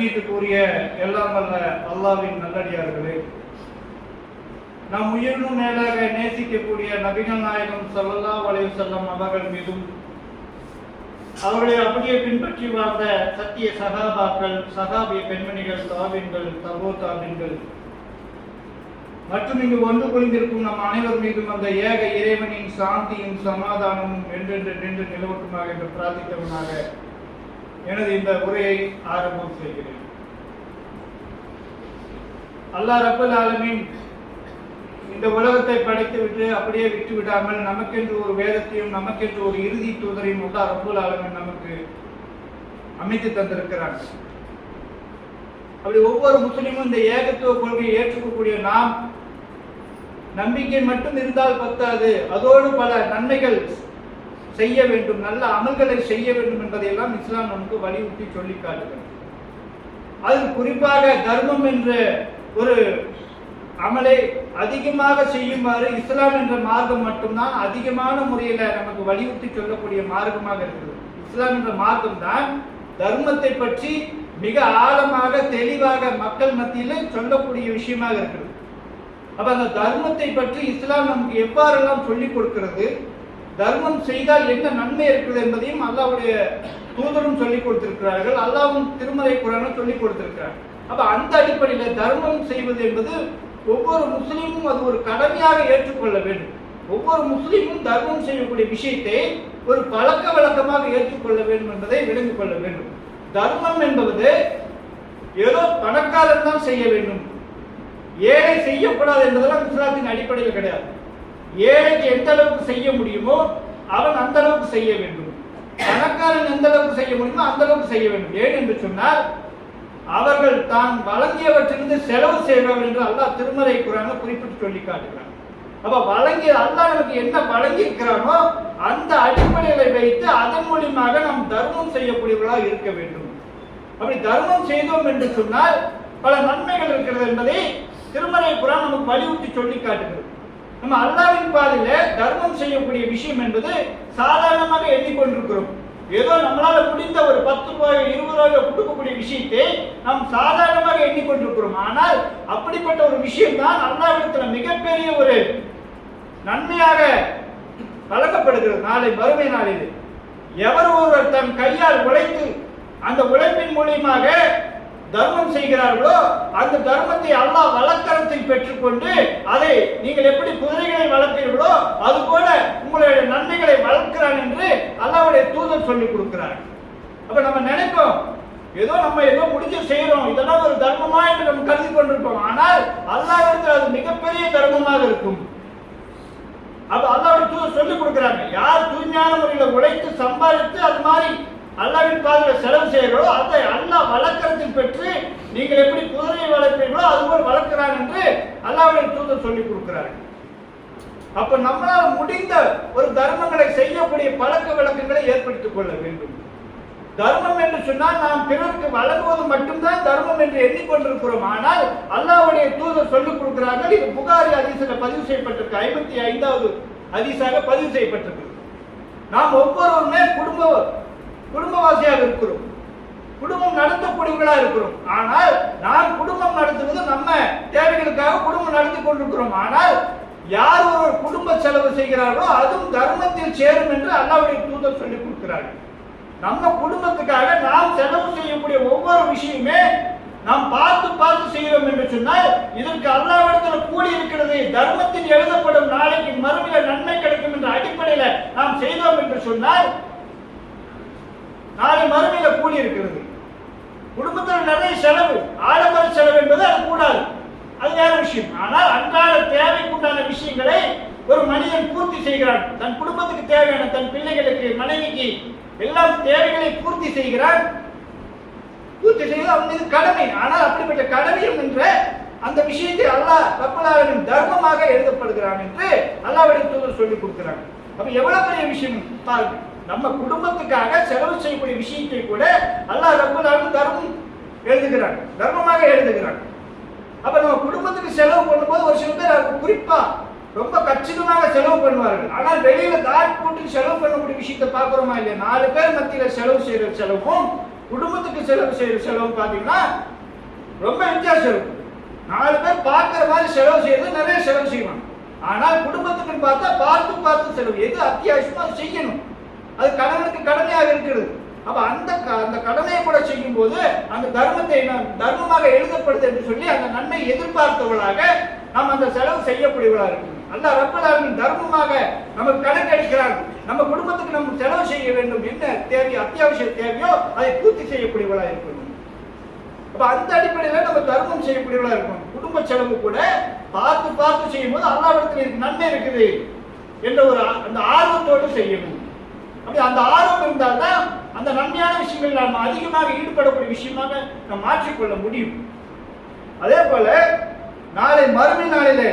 கண்ணியத்துக்குரிய எல்லாம் வல்ல அல்லாஹ்வின் நல்லடியார்களே, நம் உயிரினும் மேலாக நேசிக்கக்கூடிய நபிகள் நாயகம் ஸல்லல்லாஹு அலைஹி வஸல்லம் அவர்கள் மீதும் அவர்களை அப்படியே பின்பற்றி வாழ்ந்த சத்திய சகாபாக்கள், சகாபிய பெண்மணிகள், தாபீன்கள், தபோ தாபீன்கள் மற்றும் இங்கு ஒன்று குளிந்திருக்கும் நம் அனைவர் மீதும் அந்த ஏக இறைவனின் சாந்தியும் சமாதானமும் என்றென்று நின்று நிலவட்டுமாக என்று பிரார்த்தித்தவனாக எனது இந்த உரையை ஆரம்பம் செய்கிறேன். அல்லாஹ் ரப்பல் ஆலமீன் இந்த உலகத்தை படைத்துவிட்டு அப்படியே விட்டு விடாமல் நமக்கென்று ஒரு வேதத்தையும் நமக்கென்று ஒரு இறுதி தூதரையும் அல்லாஹ் ரப்பல் ஆலமீன் நமக்கு அமைத்து தந்திருக்கிறார். அப்படி ஒவ்வொரு முஸ்லிமும் இந்த ஏகத்துவ கொள்கையை ஏற்றுக்கக்கூடிய நாம் நம்பிக்கை மட்டும் இருந்தால் பத்தாது, அதோடு பல நன்மைகள் செய்ய வேண்டும், நல்ல அமல்களை செய்ய வேண்டும் என்பதையெல்லாம் இஸ்லாம் நமக்கு வலியுறுத்தி சொல்லி காட்டுகிறது. அதில் குறிப்பாக தர்மம் என்ற ஒரு அமலை அதிகமாக செய்யுமாறு இஸ்லாம் என்ற மார்க்கம் மட்டும்தான் அதிகமான முறையில் நமக்கு வலியுறுத்தி சொல்லக்கூடிய மார்க்கமாக இருக்கிறது. இஸ்லாம் என்ற மார்க்கம் தான் தர்மத்தை பற்றி மிக ஆழமாக தெளிவாக மக்கள் மத்தியில் சொல்லக்கூடிய விஷயமாக இருக்கிறது. அப்ப அந்த தர்மத்தை பற்றி இஸ்லாம் நமக்கு எவ்வாறெல்லாம் சொல்லிக் கொடுக்கிறது, தர்மம் செய்தால் என்ன நன்மை இருக்கிறது என்பதையும் அல்லாஹ்வுடைய தூதரும் சொல்லிக் கொடுத்திருக்கிறார்கள், அல்லாஹ்வும் திருமறை குர்ஆனில் சொல்லிக் கொடுத்திருக்கிறார். அப்ப அந்த அடிப்படையில் தர்மம் செய்வது என்பது ஒவ்வொரு முஸ்லீமும் அது ஒரு கடமையாக ஏற்றுக்கொள்ள வேண்டும். ஒவ்வொரு முஸ்லீமும் தர்மம் செய்யக்கூடிய விஷயத்தை ஒரு பழக்க வழக்கமாக ஏற்றுக்கொள்ள வேண்டும் என்பதை விளங்கிக் கொள்ள வேண்டும். தர்மம் என்பது ஏதோ பணக்காரன் தான் செய்ய வேண்டும், ஏழை செய்யக்கூடாது என்பதெல்லாம் இஸ்லாத்தின் அடிப்படையில் கிடையாது. ஏழைக்கு எந்த அளவுக்கு செய்ய முடியுமோ அவன் அந்த அளவுக்கு செய்ய வேண்டும், பணக்காரன் எந்த அளவுக்கு செய்ய முடியுமோ அந்த அளவுக்கு செய்ய வேண்டும். ஏன் என்று சொன்னால் அவர்கள் தான் வழங்கியவற்றிலிருந்து செலவு செய்வார்கள் என்று அல்லாஹ் திருமறை குர்ஆனில் குறிப்பிட்டு சொல்லி காட்டுகிறார். அப்ப வழங்கிய அல்லாஹ் நமக்கு என்ன வழங்கி இருக்கிறானோ அந்த அடிப்படையை வைத்து அதன் மூலியமாக நாம் தர்மம் செய்யக்கூடியவர்களாக இருக்க வேண்டும். அப்படி தர்மம் செய்தோம் என்று சொன்னால் பல நன்மைகள் இருக்கிறது என்பதை திருமறை குர்ஆன் நமக்கு வலியுறுத்தி சொல்லி காட்டுகிறது. நம்ம அல்லாஹ்வின் பாதையில தர்மம் செய்யக்கூடிய விஷயம் என்பது சாதாரணமாக எண்ணிக்கொண்டிருக்கிறோம். ஏதோ நம்மளால முடிந்த ஒரு 10 ரூபாய் 20 ரூபாய் கொடுக்கக்கூடிய விஷயத்தை நாம் சாதாரணமாக எண்ணிக்கொண்டிருக்கிறோம். ஆனால் அப்படிப்பட்ட ஒரு விஷயம் தான் அல்லாஹ்விடத்தில் மிகப்பெரிய ஒரு நன்மையாக வழங்கப்படுகிறது. நாளை மறுமை நாளில் எவர் ஒருவர் தன் கையால் உழைத்து அந்த உழைப்பின் மூலியமாக தர்மம் செய்கிறார்களோ அந்த தர்மத்தை அல்லாஹ் வழக்கரத்தில் பெற்றுக்கொண்டு அதை நீங்கள் எப்படி குதிரைகளை வளர்க்கிறீர்களோ அது போல உங்களுடைய நன்மைகளை வளர்க்கிறான் என்று அல்லாஹ்வுடைய தூதர் சொல்லிக் கொடுக்கிறார். அப்ப நம்ம நினைப்போம் நம்ம ஏதோ முடிஞ்சு செய்யறோம், இதெல்லாம் ஒரு தர்மமா என்று நம்ம கருதி கொண்டிருப்போம். ஆனால் அல்லாஹ்விடத்தில் அது மிகப்பெரிய தர்மமாக இருக்கும். அப்ப அல்லாஹ்வுடைய தூதர் சொல்லிக் கொடுக்கிறாங்க, யார் தூய்மையான முறையில் உழைத்து சம்பாதித்து அது மாதிரி அல்லாஹ்வின் பாதையில் செலவு செய்கிறோ அதை அல்லாஹ் வழக்கரத்தில் பெற்று நீங்கள் எப்படி குதிரையை வளர்ப்பீர்களோ அதுபோல் வளர்க்கிறான் என்று அல்லாஹ்வுடைய தூதர் சொல்லிக் கொடுக்கிறார்கள். அப்ப நம்மளால் முடிந்த ஒரு தர்மங்களை செய்யக்கூடிய பழக்க வழக்கங்களை ஏற்படுத்திக் கொள்ள வேண்டும். தர்மம் என்று சொன்னால் நாம் பிறருக்கு வழங்குவது மட்டும்தான் தர்மம் என்று எண்ணிக்கொண்டிருக்கிறோம். ஆனால் அல்லாஹ்வுடைய தூதர் சொல்லிக் கொடுக்கிறார்கள். இது புகாரி ஹதீஸில் பதிவு செய்யப்பட்டிருக்கு, 55வது ஹதீஸாக பதிவு செய்யப்பட்டிருக்கு. நாம் ஒவ்வொருவருமே குடும்பவாசியாக இருக்கிறோம், குடும்பம் நடத்தக்கூடியவர்களாக இருக்கிறோம். ஆனால் நாம் குடும்பம் நடத்துவது நம்ம தேவைகளுக்காக குடும்பம் நடத்தி கொண்டிருக்கிறோம். ஆனால் யார் ஒரு குடும்ப செலவு செய்கிறார்களோ அதுவும் தர்மத்தில் சேரும் என்று அல்லாஹ்வுடைய தூதர் சொல்லிக் கொடுக்கிறார்கள். நம்ம குடும்பத்துக்காக நாம் செலவு செய்யக்கூடிய ஒவ்வொரு விஷயமே நாம் பார்த்து செய்கிறோம் என்று சொன்னால் இதற்கு அல்லாஹ்விடத்தில் கூலி இருக்கிறது, தர்மத்தில் எழுதப்படும் நாளைக்கு மறுமையில் நன்மை கிடைக்கும் என்ற அடிப்படையில் நாம் செய்தோம் என்று சொன்னால் நாளை மறுமையில கூலி இருக்கிறது. குடும்பத்தில் நிறைய செலவு, ஆடம்பர செலவு என்பது அது கூடாது, அது வேற விஷயம். ஆனால் அன்றாட தேவைக்குண்டான விஷயங்களை ஒரு மனிதன் பூர்த்தி செய்கிறான். தன் குடும்பத்துக்கு தேவையான தன் பிள்ளைகளுக்கு மனைவிக்கு எல்லாம் தேவைகளை பூர்த்தி செய்கிறான். பூர்த்தி செய்வது அவன் மீது கடமை. ஆனால் அப்படிப்பட்ட கடமையும் என்ற அந்த விஷயத்தை அல்லாஹ் ரப்பல் ஆலமீன் தர்மமாக எழுதப்படுகிறான் என்று அல்லாஹ்வுடைய தூதர் சொல்லிக் கொடுக்கிறாங்க. அப்ப எவ்வளவு பெரிய விஷயம் பாருங்க. நம்ம குடும்பத்துக்காக செலவு செய்யக்கூடிய விஷயத்தை கூட அல்லாஹ் ரப்பல் ஆலமீன் தர்மம் எழுதுகிறான், தர்மமாக எழுதுகிறான். அப்ப நம்ம குடும்பத்துக்கு செலவு பண்ணும்போது ஒரு சில பேர் குறிப்பா ரொம்ப கச்சிதமாக செலவு பண்ணுவார்கள். ஆனால் வெளியில தாட் போட்டு செலவு பண்ணக்கூடிய விஷயத்தை பார்க்கிறோமா இல்லையா? 4 பேர் மத்தியில செலவு செய்யற செலவும் குடும்பத்துக்கு செலவு செய்யற செலவு பாத்தீங்கன்னா ரொம்ப வித்தியாசம் இருக்கும். 4 பேர் பார்க்கிற மாதிரி செலவு செய்யறது நிறைய செலவு செய்வாங்க. ஆனால் குடும்பத்துக்கு பார்த்தா பார்த்து செலவு, எது அத்தியாவசியமா அது செய்யணும். அது கணவனுக்கு கடமையாக இருக்கிறது. அப்ப அந்த கடமையை கூட செய்யும் போது அந்த தர்மத்தை தர்மமாக எழுதப்படுது என்று சொல்லி அந்த நன்மை எதிர்பார்த்தவர்களாக நாம் அந்த செலவு செய்யக்கூடியவர்களாக இருக்கணும். அல்லாஹ் ரப்பல் ஆலமீன் தர்மமாக நமக்கு கணக்கெடுக்கிறார். நம்ம குடும்பத்துக்கு நம்ம செலவு செய்ய வேண்டும், என்ன தேவையோ அத்தியாவசிய தேவையோ அதை பூர்த்தி செய்யக்கூடியவர்களாக இருக்கணும். அப்ப அந்த அடிப்படையில் நம்ம தர்மம் செய்யக்கூடியவர்களாக இருக்கணும். குடும்ப செலவு கூட பார்த்து செய்யும் போது அல்லாஹ்விடத்தில் நன்மை இருக்குது என்ற ஒரு அந்த ஆர்வத்தோடு செய்யணும். அப்படி அந்த ஆர்வம் இருந்தால்தான் அந்த நன்மையான விஷயங்கள் நாம் அதிகமாக ஈடுபடக்கூடிய விஷயமாக நாம் மாற்றிக்கொள்ள முடியும். அதே போல நாளை மறுமை நாளிலே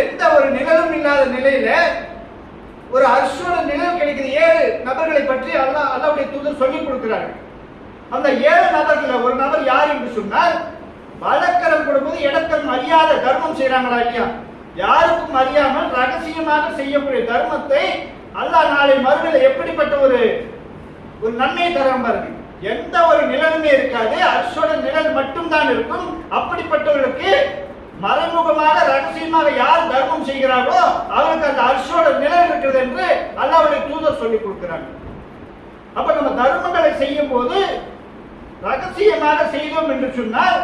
எந்த ஒரு நிழலும் இல்லாத நிலையில ஒரு அர்ஷோட நிழல் கிடைக்குது. 7 நபர்களை பற்றி அல்லாஹ்வுடைய தூதர் சொல்லிக் கொடுக்கிறார்கள். அந்த 7 நபர்கள ஒரு நபர் யார் என்று சொன்னால், வழக்கரம் கொடுப்பது இடக்கரம் அறியாத தர்மம் செய்யறாங்களா இல்லையா, யாருக்கும் அறியாமல் ரகசியமாக செய்யக்கூடிய தர்மத்தை அல்லாஹ் நாளை மறுமையில எப்படிப்பட்ட ஒரு நன்மையை தராம பாருங்க. எந்த ஒரு நிழலுமே இருக்காது, அர்ஷோட நிழல் மட்டும்தான் இருக்கும். அப்படிப்பட்டவர்களுக்கு மறைமுகமாக ரகசியமாக யார் தர்மம் செய்கிறார்களோ அவருக்கு அந்த அர்ஷோட நிழல் இருக்கிறது என்று அல்லாஹ்வுடைய தூதர் சொல்லிக் கொடுக்கிறாங்க. அப்ப நம்ம தர்மங்களை செய்யும் போது ரகசியமாக செய்தோம் என்று சொன்னால்,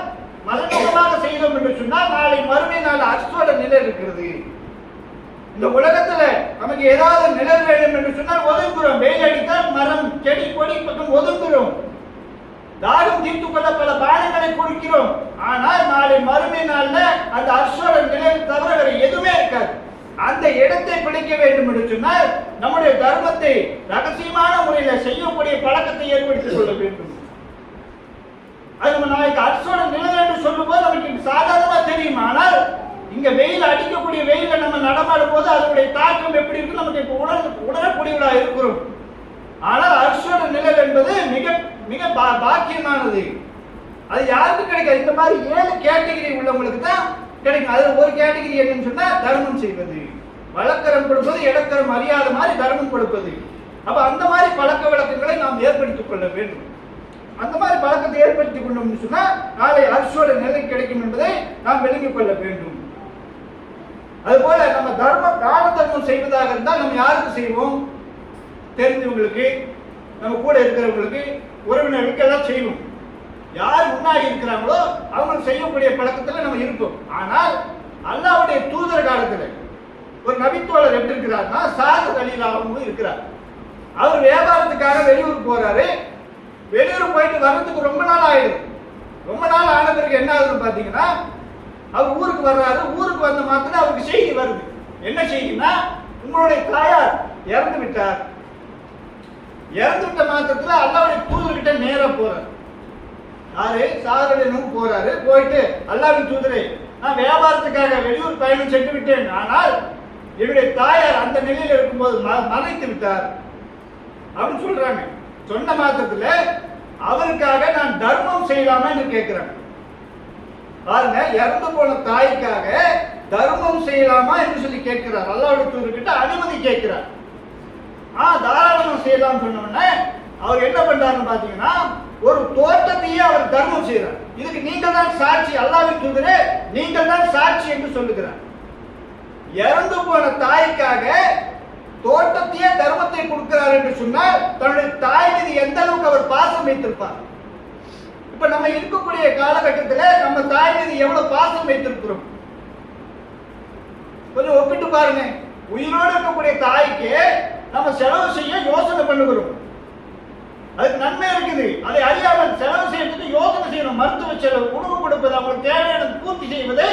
மறைமுகமாக செய்தோம் என்று சொன்னால் நாளை மறுமை நாள் அர்ஷோட நிழல் இருக்கிறது. இந்த உலகத்துல நமக்கு ஏதாவது நிழல் வேண்டும் என்று சொன்னால் ஒதுங்குறோம். வெயில் அடித்தால் மரம் செடி கொடி பக்கம் ஒதுங்குறோம். தாகம் தீர்த்து கொள்ள பல பானங்களை குடிக்கிறோம். ஆனால் நாளை மறுமை நாள்ல அந்த அர்ஷோட நிழல் தவிர வேற எதுவுமே இருக்காது. அந்த இடத்தை பிடிக்க வேண்டும் என்று சொன்னால் நம்முடைய தர்மத்தை ரகசியமான முறையில் செய்யக்கூடிய பழக்கத்தை ஏற்படுத்திக் கொள்ள வேண்டும். அது நம்ம நாளைக்கு அர்ஷோட நிழல் என்று சொல்லும் போது நமக்கு சாதாரணமா தெரியும். ஆனால் இங்க வெயில் அடிக்கக்கூடிய வெயில நம்ம நடமாடும் போது அதனுடைய தாக்கம் எப்படி இருக்கு நமக்கு இப்ப உணரக்கூடியவர்களா இருக்கிறோம். ஆனால் அர்ஷோட நிழல் என்பது மிக மிக பாக்கியமானது. அது யாருக்கு கிடைக்காது. இந்த மாதிரி 7 கேட்டகரி உள்ளவங்களுக்கு தான் கிடைக்கும். அதுல ஒரு கேட்டகரி என்னன்னு சொன்னா தர்மம் செய்வது, வழக்கரம் கொடுப்பது, இடக்கரம் அறியாத மாதிரி தர்மம் கொடுப்பது. அப்ப அந்த மாதிரி பழக்க வழக்கங்களை நாம் ஏற்படுத்திக் கொள்ள வேண்டும். அந்த மாதிரி பழக்கத்தை ஏற்படுத்திக் கொண்டோம்னு சொன்னா நாளை அர்ஷோட நிலை கிடைக்கும் என்பதை நாம் விளங்கிக் கொள்ள வேண்டும். அதுபோல நம்ம தான தர்மம் செய்வதாக இருந்தால் நம்ம யாருக்கு செய்வோம்? தெரிஞ்சவங்களுக்கு, நம்ம கூட இருக்கிறவங்களுக்கு, உறவினர்களுக்கு எல்லாம் செய்வோம். யார் முன்னாடி இருக்கிறாங்களோ அவங்களுக்கு செய்யக்கூடிய பழக்கத்துல நம்ம இருப்போம். ஆனால் அல்லாஹ்வுடைய தூதர் காலத்துல ஒரு நபித்தோழர் எப்படி இருக்கிறார்னா, சாத் ரலியல்லாஹு இருக்கிறார். அவர் வியாபாரத்துக்காக வெளியூர் போறாரு. வெளியூர் போயிட்டு வர்றதுக்கு ரொம்ப நாள் ஆயிடுது. ரொம்ப நாள் ஆன பிறகு என்ன ஆகுதுன்னு பாத்தீங்கன்னா, அவர் ஊருக்கு வர்றாரு. ஊருக்கு வந்த மாத்திரம் அவருக்கு செய்தி வருது. என்ன செய்தினா, உங்களுடைய தாயார் இறந்து விட்டார். இறந்து விட்ட மாத்திரத்துல அல்லாஹ்வுடைய தூதர்கிட்ட நேரா போறாரு. யாரு? சாதனையும் போறாரு. போயிட்டு அல்லாஹ்வின் தூதரே, நான் வியாபாரத்துக்காக வெளியூர் பயணம் சென்று விட்டேன். ஆனால் என்னுடைய தாயார் அந்த நிலையில் இருக்கும்போது மறைத்து விட்டார் அப்படின்னு சொல்றாங்க. சொன்ன மாத்திரத்துல அவருக்காக நான் தர்மம் செய்யலாமா என்று கேட்கிறேன். பாருங்க, இறந்து போன தாய்க்காக தர்மம் செய்யலாமா என்று சொல்லி கேட்கிறார். அல்லாஹ்வுடைய தூதர்கிட்ட அனுமதி கேட்கிறார். தாராளமா செய்யலாம் சொன்னோன்னே அவர் என்ன பண்றாருன்னு பாத்தீங்கன்னா, ஒரு தோட்டத்தையே அவர் தர்மம் செய்யறார். இதுக்கு நீங்கள் தான் சாட்சி, அல்லாஹ்வின் தூதரே நீங்கள் தான் சாட்சி என்று சொல்லுகிறார். இறந்து போன தாய்க்காக தோட்டத்தையே தர்மத்தை கொடுக்கிறார் என்று சொன்னால் தன்னுடைய தாய் மீது எந்த அளவுக்கு அவர் பாசம் வைத்திருப்பார். இப்ப நம்ம இருக்கக்கூடிய காலகட்டத்தில் நம்ம தாய் மீது எவ்வளவு பாசம் வைத்திருக்கிறோம் கொஞ்சம் ஒப்பிட்டு பாருங்க. உயிரோடு இருக்கக்கூடிய தாய்க்கு நம்ம செலவு செய்ய யோசனை பண்ணுகிறோம். அதுக்கு நன்மை இருக்குது. அதை அறியாமல் செலவு செய்யறதுக்கு யோசனை செய்யணும். மருத்துவ செலவு, உணவு கொடுப்பது, அவங்களுக்கு தேவையான பூர்த்தி செய்வதை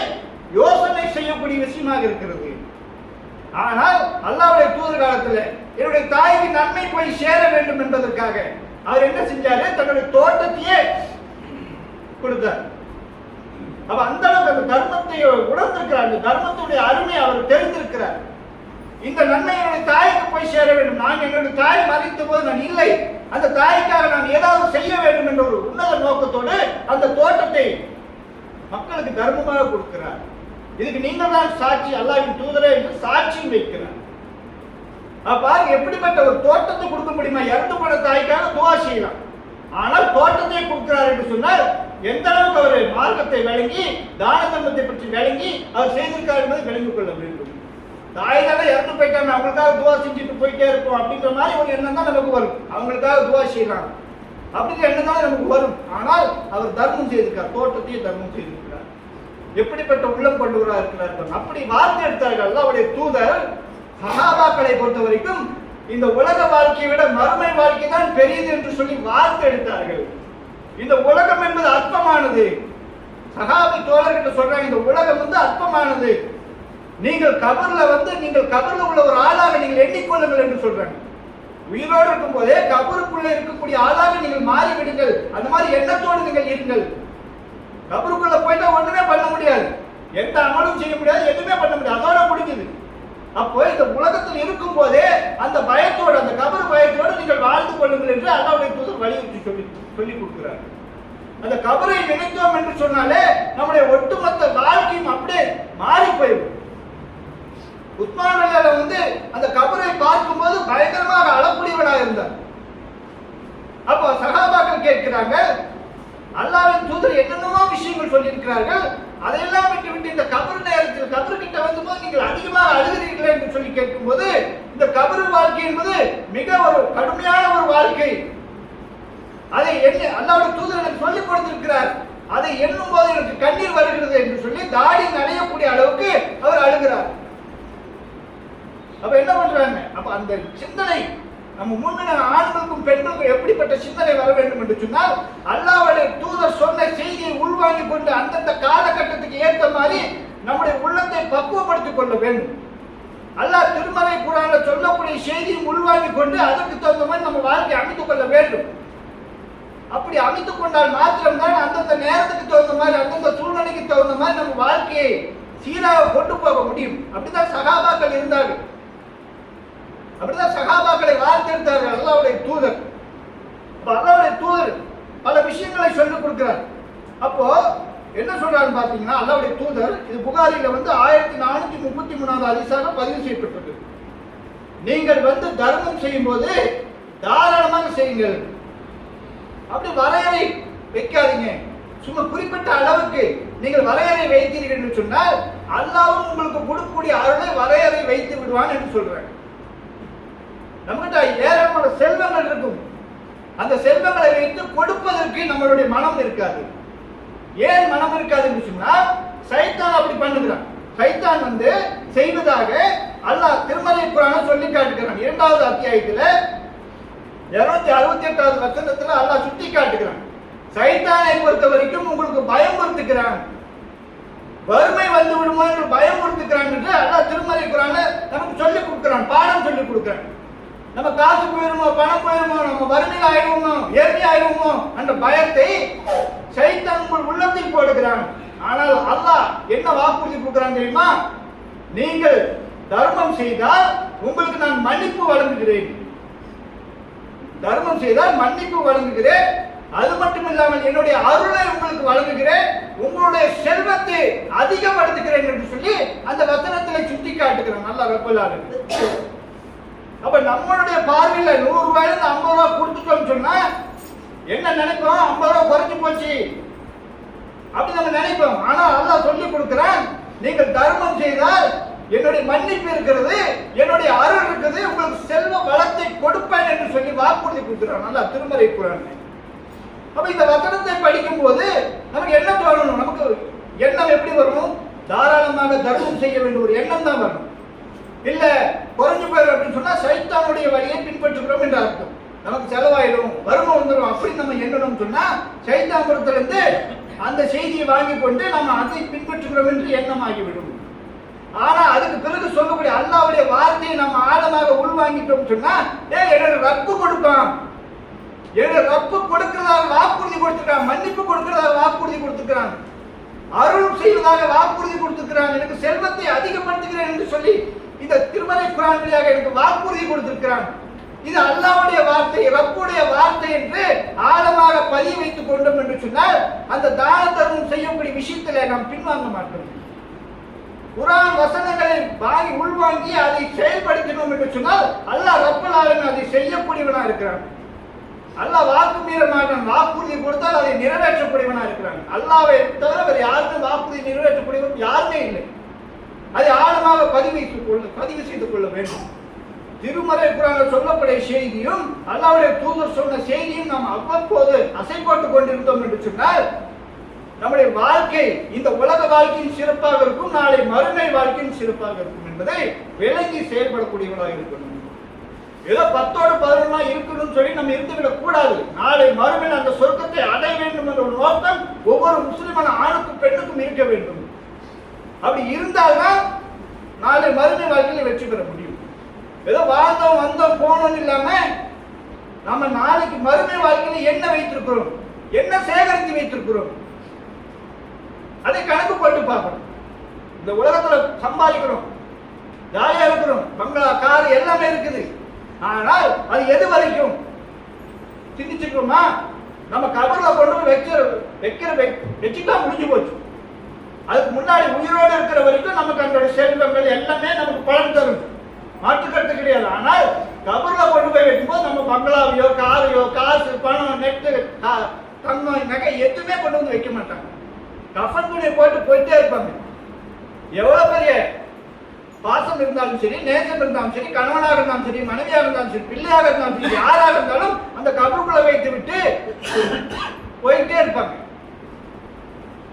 யோசனை செய்யக்கூடிய விஷயமாக இருக்கிறது. ஆனால் அல்லாஹ்வுடைய தூதர் காலத்துல என்னுடைய தாய்க்கு நன்மை போய் சேர வேண்டும் என்பதற்காக அவர் என்ன செஞ்சாரு? தன்னுடைய தோட்டத்தையே கொடுத்தார். அப்ப அந்த அளவுக்கு அந்த தர்மத்தை உணர்ந்திருக்கிறார். அந்த தர்மத்துடைய அருமை அவர் தெரிந்திருக்கிறார். இந்த நன்மை என்னுடைய தாய்க்கு போய் சேர வேண்டும். நான் என்னுடைய தாய் மறைத்த போது நான் இல்லை, அந்த தாய்க்காக நான் ஏதாவது செய்ய வேண்டும் என்ற ஒரு உன்னத நோக்கத்தோடு அந்த தோட்டத்தை மக்களுக்கு தர்மமாக கொடுக்கிறார். இதுக்கு நீங்கள் தான் சாட்சி, அல்லாஹ்வின் தூதரே என்று சாட்சியும் வைக்கிறார். பாருங்க, எப்படிப்பட்ட ஒரு தோட்டத்தை கொடுக்க முடியுமா? இறந்து போன தாய்க்காக துவா செய்யலாம். ஆனால் தோட்டத்தை கொடுக்கிறார் என்று சொன்னால் எந்த அளவுக்கு அவர் மார்க்கத்தை விளங்கி தான தர்மத்தை பற்றி விளங்கி அவர் செய்திருக்கார் என்பதை விளங்கிக் கொள்ள வேண்டும். தாய்தானே இறந்து போயிட்டாங்க, அவங்களுக்காக துவா செஞ்சுட்டு போயிட்டே இருப்போம் அப்படின்ற மாதிரி ஒரு எண்ணம் தான் நமக்கு வரும். அவங்களுக்காக துவா செய்யலாம் அப்படிங்கிற எண்ணம் தான் நமக்கு வரும். ஆனால் அவர் தர்மம் செய்திருக்கார், தோட்டத்தையும் தர்மம் செய்திருக்கிறார். எப்படிப்பட்ட உள்ளம் கொண்டவராக இருக்கிறார்கள். அப்படி வார்த்தை எடுத்தார்கள் அவருடைய தூதர். சஹாபாக்களை பொறுத்த வரைக்கும் இந்த உலக வாழ்க்கையை விட மறுமை வாழ்க்கை தான் பெரியது என்று சொல்லி வார்த்தை எடுத்தார்கள். இந்த உலகம் என்பது அற்பமானது. சஹாபி தோழர்கிட்ட சொல்றாங்க, இந்த உலகம் அற்பமானது. நீங்கள் கபர்ல உள்ள ஒரு ஆளாக நீங்கள் எண்ணிக்கொள்ளுங்கள் என்று சொல்றாங்க. உயிரோடு இருக்கும் போதே கபருக்குள்ள இருக்கக்கூடிய ஆளாக நீங்கள் மாறிவிடுங்கள். அந்த மாதிரி எண்ணத்தோடு நீங்கள் இருங்கள். கபருக்குள்ள போயிட்டா ஒண்ணுமே பண்ண முடியாது, எந்த அமலும் செய்ய முடியாது, எதுவுமே பண்ண முடியாது, அதோட முடிஞ்சது. அப்போ இந்த உலகத்தில் இருக்கும் போதே அந்த பயத்தோடு, அந்த கபர் பயத்தோடு நீங்கள் வாழ்ந்து கொள்ளுங்கள் என்று அல்லாஹ்வுடைய தூதர் வலியுறுத்தி சொல்லி கொடுக்கிறார். அந்த கபரை நினைத்தோம் என்று சொன்னாலே நம்முடைய ஒட்டுமொத்த வாழ்க்கையும் அப்படியே மாறி போயிடும். உஸ்மான் ரலியல்லாஹு அந்த கபரை பார்க்கும்போது பயங்கரமாக அழக்கூடியவனாக இருந்தார். அப்போ சஹாபாக்கள் கேட்கிறாங்க, அல்லாஹ்வின் தூதர் என்னென்னமோ விஷயங்கள் சொல்லியிருக்கிறார்கள், அதையெல்லாம் விட்டு இந்த கபர் நேரத்தில் கபர்கிட்ட வந்தபோது நீங்கள் அதிகமாக அழுகிறீர்கள் என்று சொல்லி கேட்கும்போது, இந்த கபர் வாழ்க்கை என்பது மிக ஒரு கடுமையான ஒரு வாழ்க்கை. அதை அல்லாஹ்வுடைய தூதர் எனக்கு சொல்லிக் கொடுத்திருக்கிறார். அதை எண்ணும் போது எனக்கு கண்ணீர் வருகிறது என்று சொல்லி தாடி நனையக்கூடிய அளவுக்கு அவர் அழுகிறார். அப்ப என்ன பண்றாங்க? அப்ப அந்த சிந்தனை நம்ம முன்ன ஆண்களுக்கும் பெண்களுக்கும் எப்படிப்பட்ட சிந்தனை வர வேண்டும் என்று சொன்னால், அல்லாஹ்வுடைய தூதர் சொன்ன செய்தியை உள்வாங்கிக் கொண்டு அந்தந்த காலகட்டத்துக்கு ஏற்ற மாதிரி நம்முடைய உள்ளத்தை பக்குவப்படுத்திக் கொள்ள வேண்டும். அல்லாஹ் திருமறை குர்ஆன்ல சொல்லக்கூடிய செய்தியை உள்வாங்கிக் கொண்டு அதற்கு தகுந்த மாதிரி நம்ம வாழ்க்கையை அமைத்துக் கொள்ள வேண்டும். அப்படி அமைத்துக் கொண்டால் மாத்திரம்தான் அந்தந்த நேரத்துக்கு தகுந்த மாதிரி, அந்தந்த சூழ்நிலைக்கு தகுந்த மாதிரி நம்ம வாழ்க்கையை சீராக கொண்டு போக முடியும். அப்படிதான் சஹாபாக்கள் இருந்தார்கள். அப்படிதான் சஹாபாக்களை வார்த்தெடுத்தார்கள் அல்லாஹ்வுடைய தூதர். அல்லாஹ்வுடைய தூதர் பல விஷயங்களை சொல்லிக் கொடுக்கிறார். அப்போ என்ன சொல்றாருன்னு பாத்தீங்கன்னா, அல்லாஹ்வுடைய தூதர், இது புகாரில 1433வது ஹதீஸாக பதிவு செய்யப்பட்டது. நீங்கள் தர்மம் செய்யும் போது தாராளமாக செய்யுங்கள். அப்படி வரையறை வைக்காதீங்க. சும்மா குறிப்பிட்ட அளவுக்கு நீங்கள் வரையறை வைத்தீர்கள் என்று சொன்னால் அல்லாஹ்வும் உங்களுக்கு கொடுக்கக்கூடிய அருளை வரையறை வைத்து விடுவான் என்று சொல்றாங்க. நம்மகிட்ட ஏராளமான செல்வங்கள் இருக்கும். அந்த செல்வங்களை வைத்து கொடுப்பதற்கு நம்மளுடைய மனம் இருக்காது. ஏன் மனம் இருக்காது என்று சொன்னால், சைத்தான் அப்படி பண்ணுகிறான். சைத்தான் செய்வதாக அல்லாஹ் திருமறை குர்ஆனில் சொல்லி காட்டுகிறான். 2வது அத்தியாயத்தில் 268வது வசனத்தில் அல்லாஹ் சுட்டி காட்டுகிறான். சைத்தானை பொறுத்த வரைக்கும் உங்களுக்கு பயமுறுத்துகிறான், வறுமை வந்து விடுமோ என்று பயமுறுத்துகிறான் என்று அல்லாஹ் திருமறை குர்ஆனில் நமக்கு சொல்லிக் கொடுக்கிறான், பாடம் சொல்லிக் கொடுக்கிறான். நம்ம காசு போயிருமோ, பணம் போயிருமோ, நம்ம வறுமையில் ஆயிடுவோமோ, ஏழ்மை ஆயிடுவோமோ என்ற பயத்தை சைத்தான் உங்கள் உள்ளத்தில் போடுகிறான். ஆனால் அல்லாஹ் என்ன வாக்குறுதி கொடுக்கிறான் தெரியுமா? நீங்கள் தர்மம் செய்தால் உங்களுக்கு நான் மன்னிப்பு வழங்குகிறேன். தர்மம் செய்தால் மன்னிப்பு வழங்குகிறேன். அது மட்டும் இல்லாமல் என்னுடைய அருளை உங்களுக்கு வழங்குகிறேன், உங்களுடைய செல்வத்தை அதிகப்படுத்துகிறேன் என்று சொல்லி அந்த வசனத்தில் சுட்டி காட்டுகிறேன் அல்லாஹ் ரப்பல் ஆலமீன். அப்ப நம்மளுடைய பார்வையில 100 ரூபாயில 50 ரூபாய் கொடுத்துட்டோம் சொன்னா என்ன நினைப்போம்? 50 ரூபாய் குறைஞ்சு போச்சு அப்படி நம்ம நினைப்போம். ஆனா அல்லாஹ் சொல்லி கொடுக்கிறான், நீங்கள் தர்மம் செய்தால் என்னுடைய மன்னிப்பு இருக்கிறது, என்னுடைய அருள் இருக்குது, உங்களுக்கு செல்வ வளத்தை கொடுப்பேன் என்று சொல்லி வாக்குறுதி கொடுக்கிறான் அல்லாஹ் திருமறை குர்ஆனில். அப்ப இந்த வசனத்தை படிக்கும் போது நமக்கு என்ன தோணணும்? நமக்கு எண்ணம் எப்படி வரணும்? தாராளமாக தர்மம் செய்ய வேண்டிய ஒரு எண்ணம் தான் வரணும். இல்ல குறைஞ்சு போயிடும் அப்படின்னு சொன்னா சைத்தானுடைய வழியை பின்பற்றுகிறோம் என்ற அர்த்தம். நமக்கு செலவாயிடும், வறுமை வந்துடும் அப்படி நம்ம எண்ணணும் சொன்னா சைத்தான் புறத்திலிருந்து அந்த செய்தியை வாங்கி கொண்டு நம்ம அதை பின்பற்றுகிறோம் என்று எண்ணம் ஆகிவிடும். ஆனா அதுக்கு பிறகு சொல்லக்கூடிய அல்லாஹ்வுடைய வார்த்தையை நம்ம ஆழமாக உள்வாங்கிட்டோம் சொன்னா, என்னோட ரப்பு கொடுப்பான், என்னோட ரப்பு கொடுக்கிறதாக வாக்குறுதி கொடுத்துக்கிறான், மன்னிப்பு கொடுக்கிறதாக வாக்குறுதி கொடுத்துக்கிறான், அருள் செய்வதாக வாக்குறுதி கொடுத்துக்கிறான், எனக்கு செல்வத்தை அதிகப்படுத்துகிறேன் என்று சொல்லி இந்த திருமறை குர்ஆன் வழியாக எனக்கு வாக்குறுதி கொடுத்திருக்கிறான். இது அல்லாஹ்வுடைய வார்த்தை, ரப்புடைய வார்த்தை என்று ஆழமாக பதிய வைத்துக் கொண்டோம் என்று சொன்னால் அந்த தான தர்மம் செய்யக்கூடிய விஷயத்தில் நாம் பின்வாங்க மாட்டோம். குர்ஆன் வசனங்களை வாங்கி உள்வாங்கி அதை செயல்படுத்தினோம் என்று சொன்னால் அல்லாஹ் ரப்பல் ஆலமீன் அதை செய்யக்கூடியவனாக இருக்கிறான். அல்லாஹ் வாக்கு மீற மாட்டான். வாக்குறுதி கொடுத்தால் அதை நிறைவேற்றக்கூடியவனா இருக்கிறாங்க. அல்லாஹ்வை தவிர வேறு யாருமே வாக்குறுதி நிறைவேற்றக்கூடியவன் யாருமே இல்லை. அதை ஆழமாக பதிவு செய்து கொள்ள வேண்டும். திருமறை குர்ஆனில் சொல்லப்பட்ட செய்தியும் அல்லாஹ்வுடைய தூதர் சொன்ன செய்தியும் நாம் அவ்வப்போது அசை போட்டுக் கொண்டிருந்தோம் என்று சொன்னால் நம்முடைய வாழ்க்கை இந்த உலக வாழ்க்கையின் சிறப்பாக இருக்கும், நாளை மறுமை வாழ்க்கையின் சிறப்பாக இருக்கும் என்பதை விளங்கி செயல்படக்கூடியவர்களாக இருக்கணும். ஏதோ 10ஓடு 11 இருக்கணும்னு சொல்லி நம்ம இருந்துவிடக் கூடாது. நாளை மறுமையில் அந்த சொர்க்கத்தை அடைய வேண்டும் என்ற ஒரு நோக்கம் ஒவ்வொரு முஸ்லிமான ஆணுக்கும் பெண்ணுக்கும் இருக்க வேண்டும். அப்படி இருந்தால்தான் நாளை மறுமை வாழ்க்கையில் வெற்றி பெற முடியும். ஏதோ வாழ்ந்தோம் வந்தோம் போனோம் இல்லாம நம்ம நாளைக்கு மறுமை வாழ்க்கையில் என்ன வைத்திருக்கிறோம், என்ன சேகரித்து வைத்திருக்கிறோம், அதை கணக்கு போட்டு பார்க்கணும். இந்த உலகத்துல சம்பாதிக்கிறோம், ஜாலியா இருக்கிறோம், பங்களா கார் எல்லாமே இருக்குது. ஆனால் அது எது வரைக்கும் சிந்திச்சுக்கிறோமா? நம்ம கபர்ல கொண்டு வச்சுட்டா முடிஞ்சு போச்சு. அதுக்கு முன்னாடி உயிரோடு இருக்கிற வரைக்கும் நமக்கு அந்த செல்வங்கள் எல்லாமே நமக்கு பலன் தரும், மாற்றுக்கருத்து கிடையாது. ஆனால் கபர்ல கொண்டு போய் வைக்கும்போது நம்ம பங்களாவையோ காரையோ காசு பணம் நெட்டு தங்கம் நகை எதுவுமே கொண்டு வந்து வைக்க மாட்டாங்க. கஃன் துணியை போட்டு போயிட்டே இருப்பாங்க. எவ்வளவு பெரிய பாசம் இருந்தாலும் சரி, நேசம் இருந்தாலும் சரி, கணவனாக இருந்தாலும் சரி, மனைவியாக இருந்தாலும் சரி, பிள்ளையாக இருந்தாலும் சரி, யாராக இருந்தாலும் அந்த கபருக்குள்ள வைத்து விட்டு போயிட்டே இருப்பாங்க.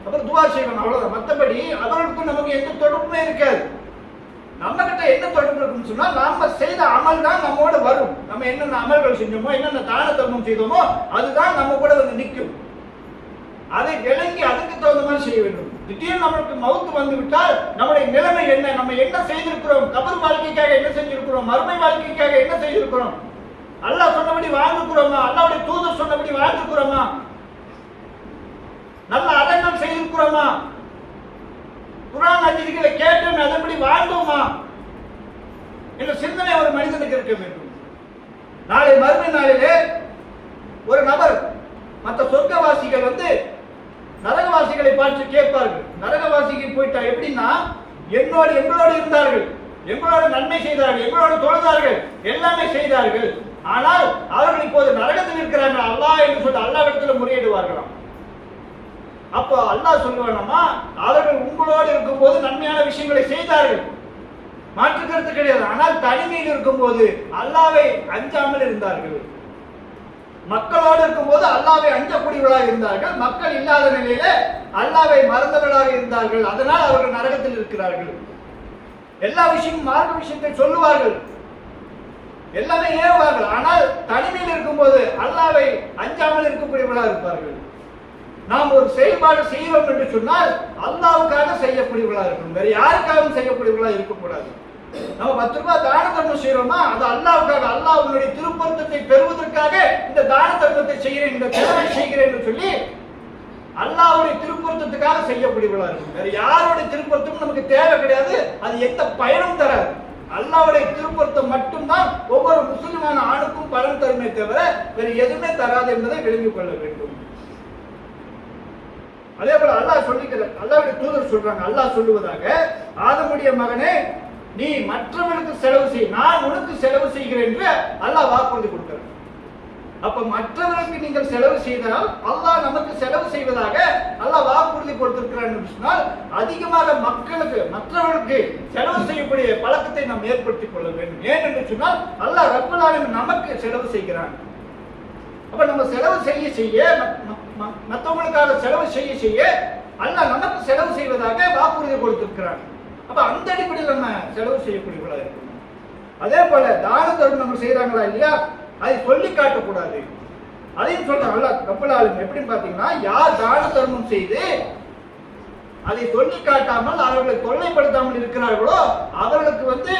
அப்புறம் துவா செய்வாங்க, அவ்வளவுதான். மற்றபடி அவர்களுக்கும் நமக்கு எந்த தொடர்புமே இருக்காது. நம்ம கிட்ட என்ன தொடர்பு இருக்குன்னு சொன்னா நாம செய்த அமல் தான் நம்மோட வரும். நம்ம என்னென்ன அமல்கள் செஞ்சோமோ, என்னென்ன தான தர்மம் செய்தோமோ அதுதான் நம்ம கூட வந்து நிற்கும். அதை விளங்கி அதுக்கு தகுந்த மாதிரி செய்ய வேண்டும். திடீர்னு நம்மளுக்கு மவுத்து வந்து விட்டால் நம்முடைய நிலைமை என்ன, நம்ம என்ன செய்திருக்கிறோம், கபர் வாழ்க்கைக்காக என்ன செஞ்சிருக்கிறோம், மறுமை வாழ்க்கைக்காக என்ன செய்திருக்கிறோம், அல்லாஹ் சொன்னபடி வாழ்ந்துக்கிறோமா, அல்லாஹ்வுடைய தூதர் சொன்னபடி வாழ்ந்துக்கிறோமா, நல்ல அடங்கம் செய்திருக்கிறோமா, குர்ஆன் ஹதீஸ்களை கேட்டு அதன்படி வாழ்ந்தோமா என்ற சிந்தனை ஒரு மனிதனுக்கு இருக்க வேண்டும். நாளை மறுமை நாளிலே ஒரு நபர் மற்ற சொர்க்கவாசிகள் வந்து நரகவாசிகளை பார்த்து கேட்பார்கள். நரகவாசிக்கு போயிட்டா எப்படின்னா, எங்களோடு இருந்தார்கள், எங்களோடு நன்மை செய்தார்கள், எங்களோடு தொழுதார்கள், எல்லாமே செய்தார்கள். ஆனால் அவர்கள் இப்போது நரகத்தில் இருக்கிறார்கள், அல்லாஹ் என்று சொல்லி அல்லாஹ்விடத்துல முறையிடுவார்களாம். அப்போ அல்லாஹ் சொல்லுவானமா, அவர்கள் உங்களோடு இருக்கும் போது நன்மையான விஷயங்களை செய்தார்கள், மாற்று கருத்து கிடையாது. ஆனால் தனிமையில் இருக்கும் போது அல்லாஹ்வை அஞ்சாமல் இருந்தார்கள். மக்களோடு இருக்கும் போது அல்லாஹ்வை அஞ்சக்கூடியவர்களாக இருந்தார்கள், மக்கள் இல்லாத நிலையில அல்லாஹ்வை மறந்தவர்களாக இருந்தார்கள். அதனால் அவர்கள் நரகத்தில் இருக்கிறார்கள். எல்லா விஷயமும் மார்க்க விஷயத்தை சொல்லுவார்கள், எல்லாமே ஏவுவார்கள். ஆனால் தனிமையில் இருக்கும் போது அல்லாஹ்வை அஞ்சாமல் இருக்கக்கூடியவர்களாக இருப்பார்கள். நாம் ஒரு செயல்பாடு செய்வோம் என்று சொன்னால் அல்லாஹ்வுக்காக செய்யக்கூடியவர்களாக இருக்கணும், வேற யாருக்காகவும் செய்யக்கூடியவர்களாக இருக்கக்கூடாது. நம்ம 10 ரூபாய் தான தர்மம் செய்யறோமா, அது அல்லாஹ்வுக்காக, அல்லாஹ்வுடைய திருப்பொருத்தத்தை பெறுவதற்காக இந்த தான தர்மத்தை செய்கிறேன், இந்த சேவை செய்கிறேன் என்று சொல்லி அல்லாஹ்வுடைய திருப்பொருத்தத்துக்காக செய்யக்கூடியவர்களாக இருக்கும். வேற யாருடைய திருப்பொருத்தமும் நமக்கு தேவை கிடையாது, அது எந்த பயனும் தராது. அல்லாஹ்வுடைய திருப்பொருத்தம் மட்டும்தான் ஒவ்வொரு முஸ்லிமான ஆணுக்கும் பலன் தருமே தவிர வேறு எதுவுமே தராது என்பதை விளங்கிக் கொள்ள வேண்டும். அதே போல அல்லாஹ் சொல்லிக்கிறார், அல்லாஹ்வுடைய தூதர் சொல்றாங்க, அல்லாஹ் சொல்லுவதாக, ஆதமுடைய மகனே நீ மற்றவர்களுக்கு செலவு செய், நான் உனக்கு செலவு செய்கிறேன் என்று அல்லாஹ் வாக்குறுதி கொடுக்கிறார். அப்ப மற்றவர்களுக்கு நீங்கள் செலவு செய்தால் அல்லாஹ் நமக்கு செலவு செய்வதாக அல்லாஹ் வாக்குறுதி கொடுத்திருக்கிறார் என்று சொன்னால் அதிகமாக மக்களுக்கு மற்றவர்களுக்கு செலவு செய்யக்கூடிய பழக்கத்தை நாம் ஏற்படுத்திக் கொள்ள வேண்டும். ஏன் என்று சொன்னால் அல்லாஹ் ரப்பல் ஆலமீன் நமக்கு செலவு செய்கிறான். அப்ப நம்ம செலவு செய்ய செய்ய, மற்றவங்களுக்காக செலவு செய்ய செய்ய அல்லாஹ் நமக்கு செலவு செய்வதாக வாக்குறுதி கொடுத்திருக்கிறான். அப்ப அந்த அடிப்படையில் நம்ம செலவு செய்யக்கூடியவர்களாக இருக்கணும். அதே போல தான தர்மம் நம்ம செய்யறாங்களா இல்லையா, அதை சொல்லி காட்டக்கூடாது. அதையும் சொல்றாங்க அல்லாஹ் ரப்பல் ஆலமீன். எப்படின்னு பாத்தீங்கன்னா, யார் தான தர்மம் செய்து அதை சொல்லி காட்டாமல் அவர்களை தொல்லைப்படுத்தாமல் இருக்கிறார்களோ அவர்களுக்கு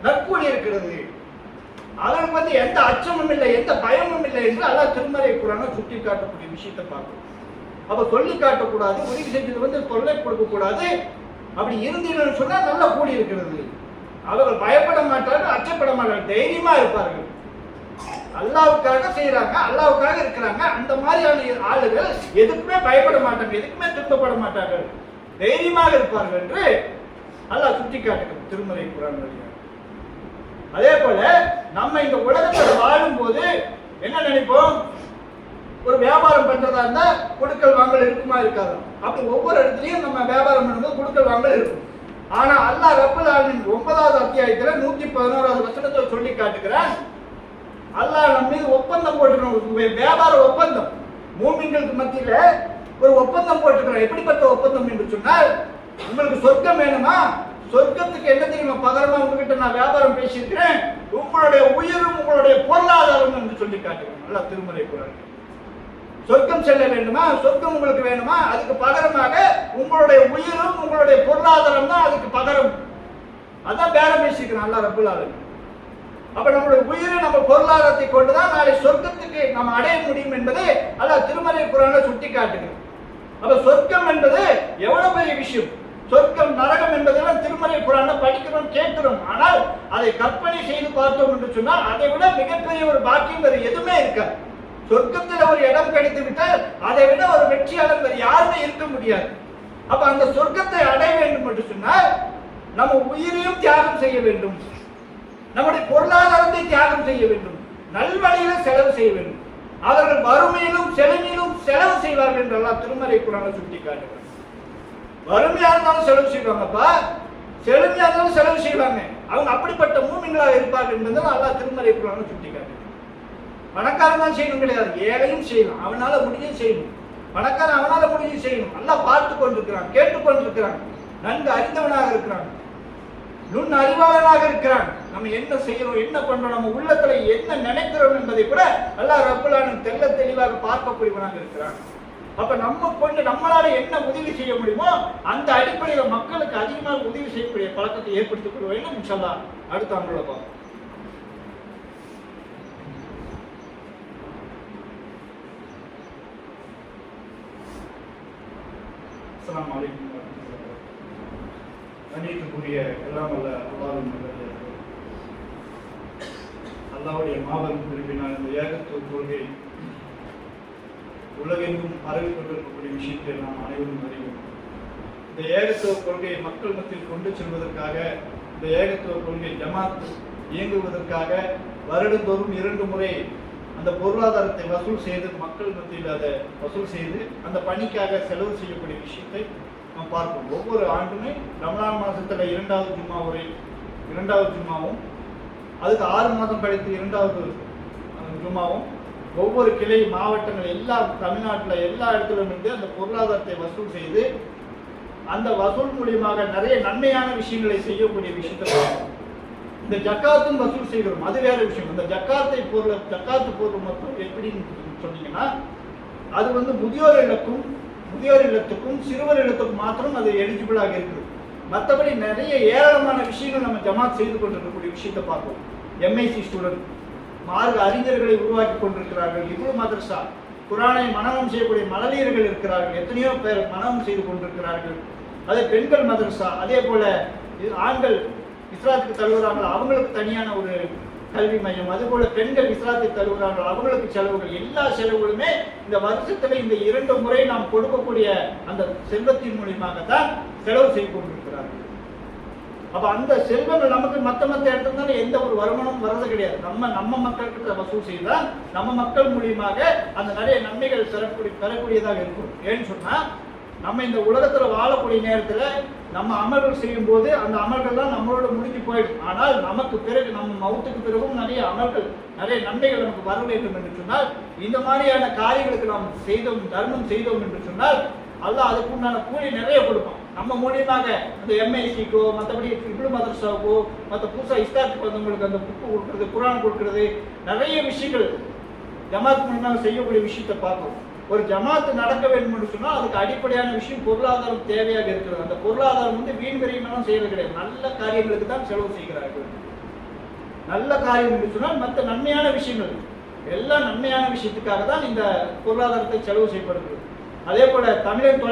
நற்கூலி இருக்கிறது, அவர்களுக்கு எந்த அச்சமும் இல்லை, எந்த பயமும் இல்லை என்று அல்லாஹ் திருமறை குர்ஆனை சுட்டி காட்டக்கூடிய விஷயத்தை பார்க்கணும். அப்ப சொல்லி காட்டக்கூடாது, உதவி செஞ்சது தொல்லை கொடுக்க கூடாது. அப்படி இருந்தீங்கன்னு சொன்னா நல்ல கூலி இருக்கிறது. அவர்கள் பயப்பட மாட்டார்கள், அச்சப்பட மாட்டார்கள், தைரியமா இருப்பார்கள். அல்லாஹ்வுக்காக செய்யறாங்க, அல்லாஹ்வுக்காக இருக்கிறாங்க. அந்த மாதிரியான ஆளுகள் எதுக்குமே பயப்பட மாட்டாங்க, எதுக்குமே துன்பப்பட மாட்டார்கள், தைரியமாக இருப்பார்கள் என்று அல்லாஹ் சுட்டி காட்டுகிறது திருமறை குர்ஆன் வழியாக. அதே போல நம்ம இந்த உலகத்தில் வாழும் போது என்ன நினைப்போம், ஒரு வியாபாரம் பண்றதா இருந்தா கொடுக்கல் வாங்கல் இருக்குமா இருக்காது? அப்படி ஒவ்வொரு இடத்துலயும் நம்ம வியாபாரம் பண்ணும்போது கொடுக்கல் வாங்கல் இருக்கும். ஆனா அல்லாஹ் ரப்பல் ஆலமீன் 9வது அத்தியாயத்துல 111வது வசனத்தை சொல்லி காட்டுகிறான், அல்லாஹ் நம்ம மீது ஒப்பந்தம் போட்டுக்கிறோம், வியாபார ஒப்பந்தம். மூமின்களுக்கு மத்தியில ஒரு ஒப்பந்தம் போட்டுக்கிறோம். எப்படிப்பட்ட ஒப்பந்தம் என்று சொன்னால், உங்களுக்கு சொர்க்கம் வேணுமா? சொர்க்கத்துக்கு என்ன தெரியுமா பகரமா உங்ககிட்ட நான் வியாபாரம் பேசியிருக்கிறேன், உங்களுடைய உயிரும் உங்களுடைய பொருளாதாரம் என்று சொல்லி காட்டுகிறோம். நல்லா திருமறை குர்ஆன். சொர்க்கம் செல்ல வேண்டுமா? சொர்க்கம் உங்களுக்கு வேணுமா? அதுக்கு பகரமாக உங்களுடைய உயிரும் உங்களுடைய பொருளாதாரம் தான் அதுக்கு பகரம். அதான் பேரம் பேசிக்கிறோம் அல்லாஹ் ரப்பல் ஆலமீன். அப்ப நம்மளுடைய உயிரை நம்ம பொருளாதாரத்தை கொண்டுதான் நாளை சொர்க்கத்துக்கு நம்ம அடைய முடியும் என்பதை அல்லாஹ் திருமறை குர்ஆன்ல சுட்டி காட்டுகிறோம். அப்ப சொர்க்கம் என்பது எவ்வளவு பெரிய விஷயம். சொர்க்கம் நரகம் என்பதெல்லாம் திருமறை குர்ஆன்ல படிக்கிறோம், கேட்கிறோம். ஆனால் அதை கற்பனை செய்து பார்த்தோம் என்று சொன்னால் அதை விட மிகப்பெரிய ஒரு பாக்கியம் வேறு எதுவுமே இருக்காது. சொர்க்கத்தில் ஒரு இடம் கிடைத்து விட்டால் அதை விட ஒரு வெற்றியாளர் வேறு யாருமே இருக்க முடியாது. அப்ப அந்த சொர்க்கத்தை அடைய வேண்டும் என்று சொன்னால் நம்ம உயிரையும் தியாகம் செய்ய வேண்டும், நம்முடைய பொருளாதாரத்தை தியாகம் செய்ய வேண்டும், நல்வழியில செலவு செய்ய வேண்டும். அவர்கள் வறுமையிலும் செழுமையிலும் செலவு செய்வார்கள் என்று அல்லாஹ் திருமறை குர்ஆன்ல சுட்டி காட்டுகிறார். வறுமையா இருந்தாலும் செலவு செய்வாங்கப்பா, செழுமையா இருந்தாலும் செலவு செய்வாங்க. அவங்க அப்படிப்பட்ட மூமின்களாக இருப்பார்கள் என்பதை அல்லாஹ் திருமறை குர்ஆன்ல சுட்டி காட்டுகிறார். பணக்காரன் தான் செய்யணும் கிடையாது, ஏழையும் செய்யணும், அவனால முடியும் செய்யணும். பணக்காரன் அவனால முடியும் செய்யணும். அல்லாஹ் பார்த்து கொண்டிருக்கிறான், கேட்டுக் கொண்டிருக்கிறான், நன்கு அறிந்தவனாக இருக்கிறான், நுண் அறிவாளனாக இருக்கிறான். நம்ம என்ன செய்யறோம், என்ன பண்றோம், நம்ம உள்ளத்துல என்ன நினைக்கிறோம் என்பதை கூட அல்லாஹ் ரப்பல் ஆலமீன் தெள்ள தெளிவாக பார்க்கக்கூடியவனாக இருக்கிறான். அப்ப நம்ம கொண்டு நம்மளால என்ன உதவி செய்ய முடியுமோ அந்த அடிப்படையில் மக்களுக்கு அதிகமாக உதவி செய்யக்கூடிய பழக்கத்தை ஏற்படுத்திக் கொள்ள வேண்டும். இன்ஷால்லாஹ் அடுத்த அமர்வுல பார்ப்போம். அஸ்ஸலாமு அலைக்கும் வரஹ்மத்துல்லாஹி வபரகாத்துஹு. கண்ணியத்துக்குரிய எல்லாம் வல்ல அல்லாஹ்வின் நல்லடியார்களே, அல்லாஹ்வுடைய மாபெரும் கிருபையினால் இந்த ஏகத்துவ கொள்கை உலகெங்கும் பரவி கொண்டிருக்கக்கூடிய விஷயத்தை நாம் அனைவரும் அறிவோம். இந்த ஏகத்துவ கொள்கையை மக்கள் மத்தியில் கொண்டு செல்வதற்காக, இந்த ஏகத்துவ கொள்கை ஜமாத் இயங்குவதற்காக வருடந்தோறும் 2 முறை அந்த பொருளாதாரத்தை வசூல் செய்து மக்கள் மத்தியில் அதை வசூல் செய்து அந்த பணிக்காக செலவு செய்யக்கூடிய விஷயத்தை நாம் பார்ப்போம். ஒவ்வொரு ஆண்டுமே ரமலான் மாதத்துல 2வது ஜும்மா உரை, 2வது ஜும்மாவும், அதுக்கு 6 மாதம் கழித்து 2வது ஜும்மாவும், ஒவ்வொரு கிளை மாவட்டங்கள் எல்லா தமிழ்நாட்டில் எல்லா இடத்திலும் இருந்து அந்த பொருளாதாரத்தை வசூல் செய்து அந்த வசூல் மூலியமாக நிறைய நன்மையான விஷயங்களை செய்யக்கூடிய விஷயத்தை பார்ப்போம். இந்த ஜக்காத்தும் வசூல் செய்கிறோம், அது வேற விஷயம். இந்த ஜக்காத்து பொருள் மட்டும் எப்படின்னு சொன்னீங்கன்னா, அது வந்து முதியோர் இல்லத்துக்கும் சிறுவர் இல்லத்துக்கும் மாத்திரம் அது எலிஜிபிளாக இருக்குது. மற்றபடி நிறைய ஏராளமான விஷயங்கள் நம்ம ஜமாத் செய்து கொண்டிருக்கக்கூடிய விஷயத்தை பார்ப்போம். எம்ஐசி ஸ்டூடெண்ட், மார்க்க அறிஞர்களை உருவாக்கி கொண்டிருக்கிறார்கள். இப்னு மதரசா, குர்ஆனை மனனம் செய்யக்கூடிய மழலையர்கள் இருக்கிறார்கள், எத்தனையோ பேர் மனனம் செய்து கொண்டிருக்கிறார்கள். அதே பெண்கள் மதரசா, அதே போல ஆண்கள் இஸ்லாத்துக்கு தழுவுறாங்களோ அவங்களுக்கு தனியான ஒரு கல்வி மையம், அதுபோல பெண்கள் இஸ்லாத்தை தழுவுறாங்களோ அவங்களுக்கு செலவுகள், எல்லா செலவுகளுமே இந்த வருஷத்துல இந்த 2 முறை நாம் கொடுக்கக்கூடிய அந்த செல்வத்தின் மூலியமாக தான் செலவு செய்து கொண்டிருக்கிறார்கள். அப்ப அந்த செல்வங்கள் நமக்கு மற்ற இடத்துல எந்த ஒரு வருமானமும் வர்றது கிடையாது. நம்ம மக்கள்கிட்ட வசூல் செய்தால் நம்ம மக்கள் மூலியமாக அந்த நிறைய நன்மைகள் பெறக்கூடியதாக இருக்கும். ஏன்னு சொன்னா, நம்ம இந்த உலகத்துல வாழக்கூடிய நேரத்துல நம்ம அமல்கள் செய்யும் போது அந்த அமல்கள் தான் நம்மளோட முடிஞ்சு போயிடும். ஆனால் நமக்கு பிறகு, நம்ம மவுத்துக்கு பிறகும் நிறைய அமல்கள், நிறைய நன்மைகள் நமக்கு வர வேண்டும் என்று சொன்னால், இந்த மாதிரியான காரியங்களுக்கு நாம் செய்தோம், தர்மம் செய்தோம் என்று சொன்னால் அல்லாஹ் அதுக்கு உண்டான கூலி நிறைய கொடுப்பான். நம்ம மூலியமாக அந்த எம்ஐசிக்கோ மற்றபடி இப்னு மதரசாவுக்கோ மற்ற புதுசாக இஸ்லாத்துக்கு வந்தவங்களுக்கு அந்த புக்கு கொடுக்குறது, குர்ஆன் கொடுக்குறது, நிறைய விஷயங்கள் ஜமாத் மூலியமாக செய்யக்கூடிய விஷயத்தை பார்ப்போம். ஒரு ஜமாத்து நடக்க வேண்டும் என்று சொன்னால் அதுக்கு அடிப்படையான விஷயம் பொருளாதாரம் தேவையாக இருக்கிறது. அந்த பொருளாதாரம் வந்து வீண் விரயமெல்லாம் செய்யறது கிடையாது, நல்ல காரியங்களுக்கு தான் செலவு செய்கிறார்கள். நல்ல காரியம் என்று சொன்னால் மற்ற நன்மையான விஷயங்கள், எல்லா நன்மையான விஷயத்துக்காக தான் இந்த பொருளாதாரத்தை செலவு செய்யப்படுகிறது. அதே போல தமிழர்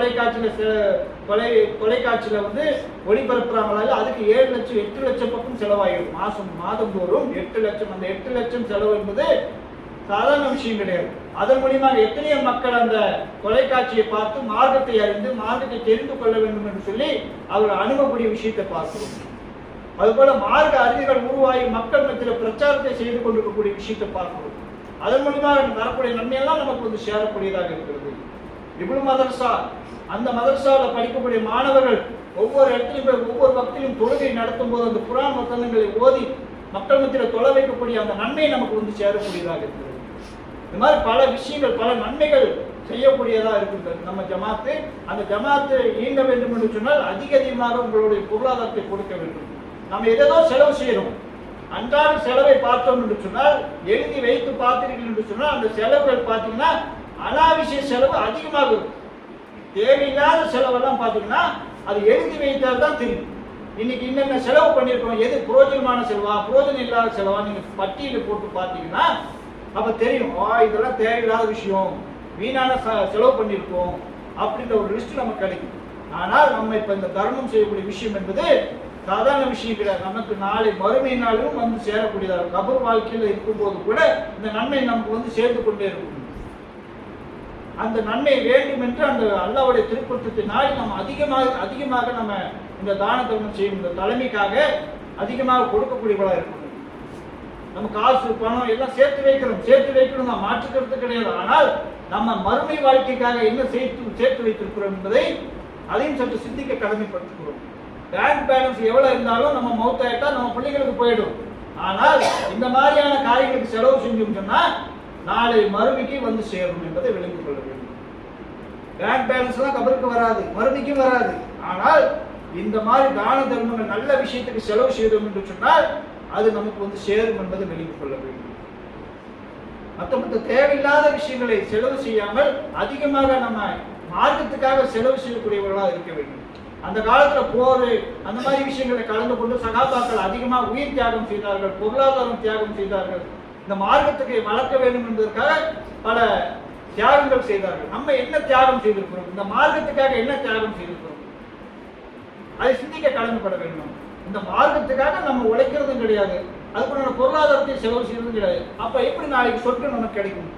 தொலைக்காட்சியில வந்து ஒளிபரப்புறாங்களா, அதுக்கு 7 லட்சம் 8 லட்சம் பக்கம் செலவாயிடும் மாதந்தோறும் 8 லட்சம். அந்த 8 லட்சம் செலவு என்பது சாதாரண விஷயம் கிடையாது. அதன் மூலியமாக எத்தனையோ மக்கள் அந்த தொலைக்காட்சியை பார்த்து மார்க்கத்தை அறிந்து மார்க்கத்தை தெரிந்து கொள்ள வேண்டும் என்று சொல்லி அவர்கள் அணுகக்கூடிய விஷயத்தை பார்க்கிறோம். அதுபோல மார்க்க அறிஞர்கள் உருவாகி மக்கள் மத்தியில் பிரச்சாரத்தை செய்து கொண்டிருக்கக்கூடிய விஷயத்தை பார்க்கிறோம். அதன் மூலமாக வரக்கூடிய நன்மையெல்லாம் நமக்கு வந்து சேரக்கூடியதாக இருக்கிறது. இப்னு மதரசா, அந்த மதரசாவில் படிக்கக்கூடிய மாணவர்கள் ஒவ்வொரு இடத்திலும் போய் ஒவ்வொரு பக்திலும் தொழுகை நடத்தும் போது அந்த குர்ஆன் வசனங்களை ஓதி மக்கள் மத்தியில் தொலை வைக்கக்கூடிய அந்த நன்மை நமக்கு வந்து சேரக்கூடியதாக இருக்கிறது. இந்த மாதிரி பல விஷயங்கள், பல நன்மைகள் செய்யக்கூடியதாக இருக்கின்றது நம்ம ஜமாத்து. அந்த ஜமாத்து இயங்க வேண்டும் என்று சொன்னால் அதிகமாக உங்களுடைய பொருளாதாரத்தை கொடுக்க வேண்டும். நம்ம எதோ செலவு செய்யறோம், அன்றாட செலவை பார்த்தோம் என்று சொன்னால், எழுதி வைத்து பார்த்தீர்கள் என்று சொன்னால், அந்த செலவுகள் பார்த்தீங்கன்னா அனாவசிய செலவு அதிகமாக இருக்கும். தேவையில்லாத செலவெல்லாம் பார்த்தீங்கன்னா அது எழுதி வைத்தால் தான் தெரியும். இன்னைக்கு என்னென்ன செலவு பண்ணியிருக்கோம், எது புரோஜனமான செலவா புரோஜனம் இல்லாத செலவா நீங்க பட்டியலில் போட்டு பார்த்தீங்கன்னா அப்ப தெரியும், இதெல்லாம் தேவையில்லாத விஷயம், வீணான செலவு பண்ணியிருக்கோம் அப்படின்ற ஒரு லிஸ்ட் நமக்கு கிடைக்கும். ஆனால் நம்ம இப்ப இந்த தர்மம் செய்யக்கூடிய விஷயம் என்பது சாதாரண விஷயம் கிடையாது. நமக்கு நாளை மறுமை நாளும் வந்து சேரக்கூடியதாக, கபர் வாழ்க்கையில் இருக்கும்போது கூட இந்த நன்மை நமக்கு வந்து சேர்ந்து கொண்டே இருக்கும். அந்த நன்மை வேண்டும் என்று அந்த அல்லாஹ்வுடைய திருப்பற்றத்தை நாடி நம்ம அதிகமாக நம்ம இந்த தான தர்மம் செய்யும் இந்த தலைமைக்காக அதிகமாக கொடுக்கக்கூடியவர்களாக இருக்கணும். நம்ம காசு பணம் எல்லாம் சேர்த்து வைக்கணும் தான், மாற்றுக்கிறது கிடையாது. ஆனால் நம்ம மறுமை வாழ்க்கைக்காக என்ன சேர்த்து வைத்திருக்கிறோம் என்பதை அதையும் சற்று சிந்திக்க கடமைப்பட்டிருக்கிறோம். பேங்க் பேலன்ஸ் எவ்வளவு இருந்தாலும் நம்ம மௌத்தாயிட்டா நம்ம பிள்ளைகளுக்கு போயிடும். ஆனால் இந்த மாதிரியான காரியங்களுக்கு செலவு செஞ்சோம் சொன்னா நாளை மறுமைக்கு வந்து சேரும் என்பதை விளங்கிக் கொள்ள வேண்டும். பேங்க் பேலன்ஸ் தான் கபருக்கு வராது, மறுமைக்கும் வராது. ஆனால் இந்த மாதிரி தான தர்மங்கள் நல்ல விஷயத்துக்கு செலவு செய்தோம் என்று சொன்னால் அது நமக்கு வந்து சேரும் என்பதை விளங்கிக் கொள்ள வேண்டும். மற்ற தேவையில்லாத விஷயங்களை செலவு செய்யாமல் அதிகமாக நம்ம மார்க்கத்துக்காக செலவு செய்யக்கூடியவர்களாக இருக்க வேண்டும். அந்த காலத்துல போர் அந்த மாதிரி விஷயங்களை கலந்து கொண்டு சகாபாக்கள் அதிகமாக உயிர் தியாகம் செய்தார்கள், பொருளாதாரம் தியாகம் செய்தார்கள். இந்த மார்க்கத்துக்கு வளர்க்க வேண்டும் என்பதற்காக பல தியாகங்கள் செய்தார்கள். நம்ம என்ன தியாகம் செய்திருக்கிறோம், இந்த மார்க்கத்துக்காக என்ன தியாகம் செய்திருக்கிறோம், அதை சிந்திக்க கடமைப்பட வேண்டும். இந்த மார்க்கத்துக்காக நம்ம உழைக்கிறதும் கிடையாது, அதுக்கு பொருளாதாரத்தை செலவு செய்யறதும் கிடையாது. அப்ப எப்படி நாளைக்கு சொர்க்கம் நமக்கு கிடைக்கும்,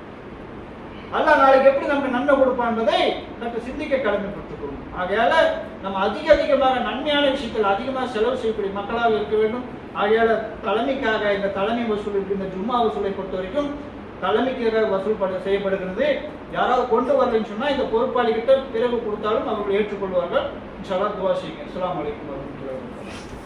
அல்லாஹ் நாளைக்கு எப்படி நமக்கு நன்மை கொடுப்பான் என்பதை நமக்கு சிந்திக்க கடமைப்பட்டிருக்கிறோம். ஆகையால நம்ம அதிகமாக நன்மையான விஷயத்தில் அதிகமாக செலவு செய்யக்கூடிய மக்களாக இருக்க வேண்டும். ஆகையால தலைமைக்காக இந்த தலைமை வசூல் இந்த ஜும்மா வசூலை பொறுத்த வரைக்கும் தலைமைக்காக வசூல் செய்யப்படுகிறது. யாராவது கொண்டு வரலன்னு சொன்னா இந்த பொறுப்பாளிகிட்ட பிறகு கொடுத்தாலும் அவர்கள் ஏற்றுக்கொள்வார்கள். இன்ஷா அல்லாஹ் துஆ செய்யுங்க. அஸ்ஸலாமு அலைக்கும் வரஹ்மத்துல்லாஹி வபரகாத்துஹு.